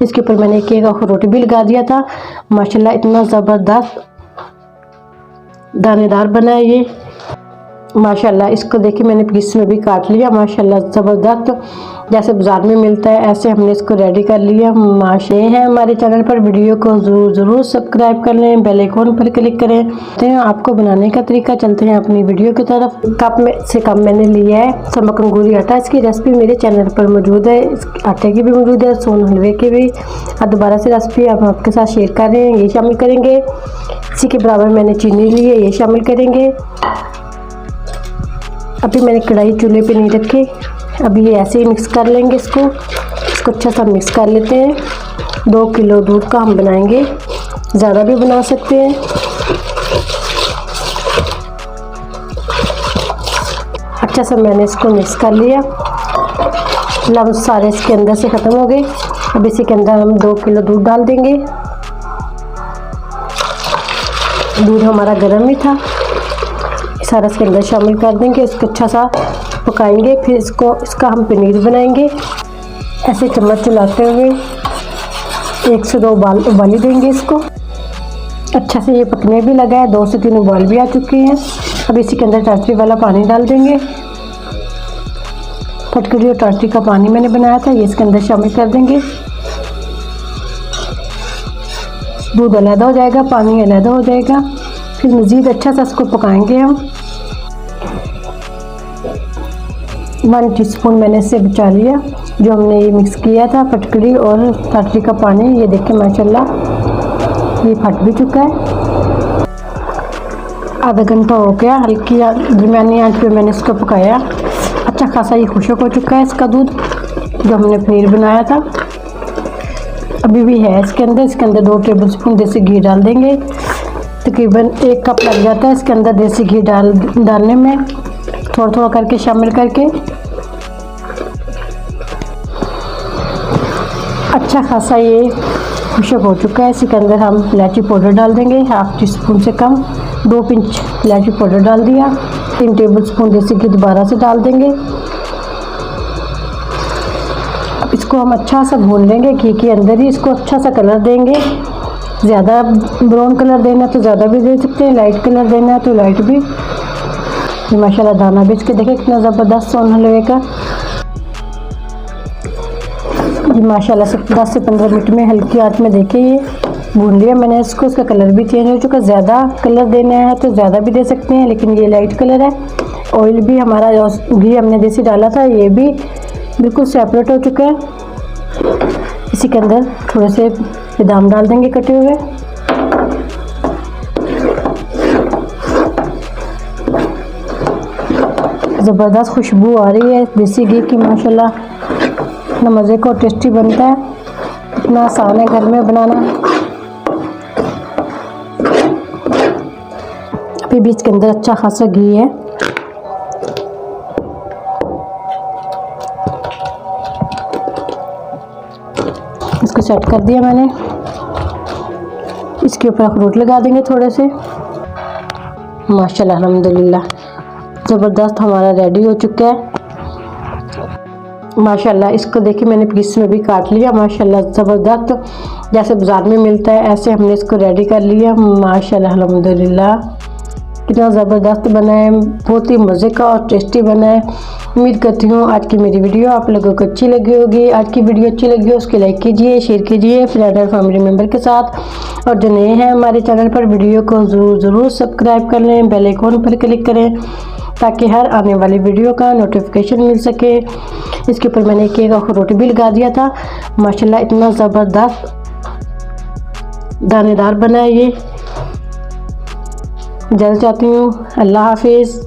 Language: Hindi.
इसके ऊपर मैंने एक अखरोट भी लगा दिया था। माशाल्लाह इतना ज़बरदस्त दानेदार बना है ये। माशाल्लाह इसको देखिए मैंने पीस में भी काट लिया। माशाल्लाह ज़बरदस्त जैसे बाज़ार में मिलता है ऐसे हमने इसको रेडी कर लिया। माशाल्लाह है हमारे चैनल पर, वीडियो को ज़रूर सब्सक्राइब कर लें, बेल आइकन पर क्लिक करें। तो आपको बनाने का तरीका, चलते हैं अपनी वीडियो की तरफ। कप में से कम मैंने लिया है समक अंगूरी आटा। इसकी रेसिपी मेरे चैनल पर मौजूद है, आटे की भी मौजूद है, सोन हलवे की भी। अब दोबारा से रेसिपी आप आपके साथ शेयर कर रहे हैं, ये शामिल करेंगे। इसी के बराबर मैंने चीनी ली है, ये शामिल करेंगे। अभी मैंने कढ़ाई चूल्हे पे नहीं रखी, अभी ये ऐसे ही मिक्स कर लेंगे। इसको अच्छा सा मिक्स कर लेते हैं। 2 किलो दूध का हम बनाएंगे, ज़्यादा भी बना सकते हैं। अच्छा सा मैंने इसको मिक्स कर लिया, लम्स सारे इसके अंदर से ख़त्म हो गए। अब इसी के अंदर हम 2 किलो दूध डाल देंगे। दूध हमारा गर्म ही था, सारा इसके अंदर शामिल कर देंगे। इसको अच्छा सा पकाएंगे, फिर इसका हम पनीर बनाएंगे। ऐसे चम्मच चलाते हुए 1 से 2 उबाली देंगे इसको। अच्छा से ये पकने भी लगा है, 2 से 3 उबाल भी आ चुके हैं। अब इसी के अंदर टाटरी वाला पानी डाल देंगे। फटकरी और टाटरी का पानी मैंने बनाया था, ये इसके अंदर शामिल कर देंगे। दूध अलग हो जाएगा, पानी अलग हो जाएगा। फिर मज़ीद अच्छा सा इसको पकाएंगे हम। 1 टीस्पून मैंने इससे बचा लिया, जो हमने ये मिक्स किया था फटकरी और टाटरी का पानी। ये देखिए माशाल्लाह ये फट भी चुका है। आधा घंटा हो गया, हल्की दरमियानी आंच पे मैंने इसको पकाया। अच्छा खासा ये खुश्क हो चुका है इसका दूध, जो हमने पनीर बनाया था। अभी भी है इसके अंदर 2 टेबलस्पून देसी घी डाल देंगे। तकरीबन 1 कप लग जाता है इसके अंदर देसी घी डालने में, थोड़ा थोड़ा करके शामिल करके। अच्छा खासा ये खुश्क हो चुका है। इसके अंदर हम इलायची पाउडर डाल देंगे, 1/2 टीस्पून से कम, 2 पिंच इलायची पाउडर डाल दिया। 3 टेबलस्पून देसी घी दोबारा से डाल देंगे। अब इसको हम अच्छा सा भून लेंगे, घी के अंदर ही इसको अच्छा सा कलर देंगे। ज़्यादा ब्राउन कलर देना तो ज़्यादा भी दे सकते हैं, लाइट कलर देना है तो लाइट भी। ये माशाल्लाह दाना बेच के देखें कितना ज़बरदस्त सोन हलवे का। ये माशाल्लाह से 10 से 15 मिनट में हल्की आंच में देखिए ये भून लिया मैंने इसको। इसका कलर भी चेंज हो चुका। ज़्यादा कलर देना है तो ज़्यादा भी दे सकते हैं, लेकिन ये लाइट कलर है। ऑयल भी हमारा घी हमने जैसे डाला था ये भी बिल्कुल सेपरेट हो चुका है। इसी के अंदर थोड़े से बादाम डाल देंगे कटे हुए। ज़बरदस्त खुशबू आ रही है देसी घी की। माशाल्लाह इतना मज़े का और टेस्टी बनता है, इतना आसान है घर में बनाना। अभी बीच के अंदर अच्छा खासा घी है। इसको सेट कर दिया मैंने। इसके ऊपर अखरोट लगा देंगे थोड़े से। माशाल्लाह अल्हम्दुलिल्लाह ज़बरदस्त हमारा रेडी हो चुका है। माशाल्लाह इसको देखिए मैंने पीस में भी काट लिया। माशाल्लाह ज़बरदस्त जैसे बाज़ार में मिलता है ऐसे हमने इसको रेडी कर लिया। माशाल्लाह अल्हम्दुलिल्लाह कितना ज़बरदस्त बना है, बहुत ही मज़े का और टेस्टी बना है। उम्मीद करती हूँ आज की मेरी वीडियो आप लोगों को अच्छी लगी होगी। आज की वीडियो अच्छी लगी हो उसके लाइक कीजिए, शेयर कीजिए फ्रेंड और फैमिली मेम्बर के साथ। और जो नए हैं हमारे चैनल पर, वीडियो को ज़रूर सब्सक्राइब कर लें, बेल आइकन पर क्लिक करें ताकि हर आने वाली वीडियो का नोटिफिकेशन मिल सके। इसके ऊपर मैंने एक अखरोट भी लगा दिया था। माशाल्लाह इतना ज़बरदस्त दानेदार बना है ये। इजाज़त चाहती हूँ, अल्लाह हाफिज़।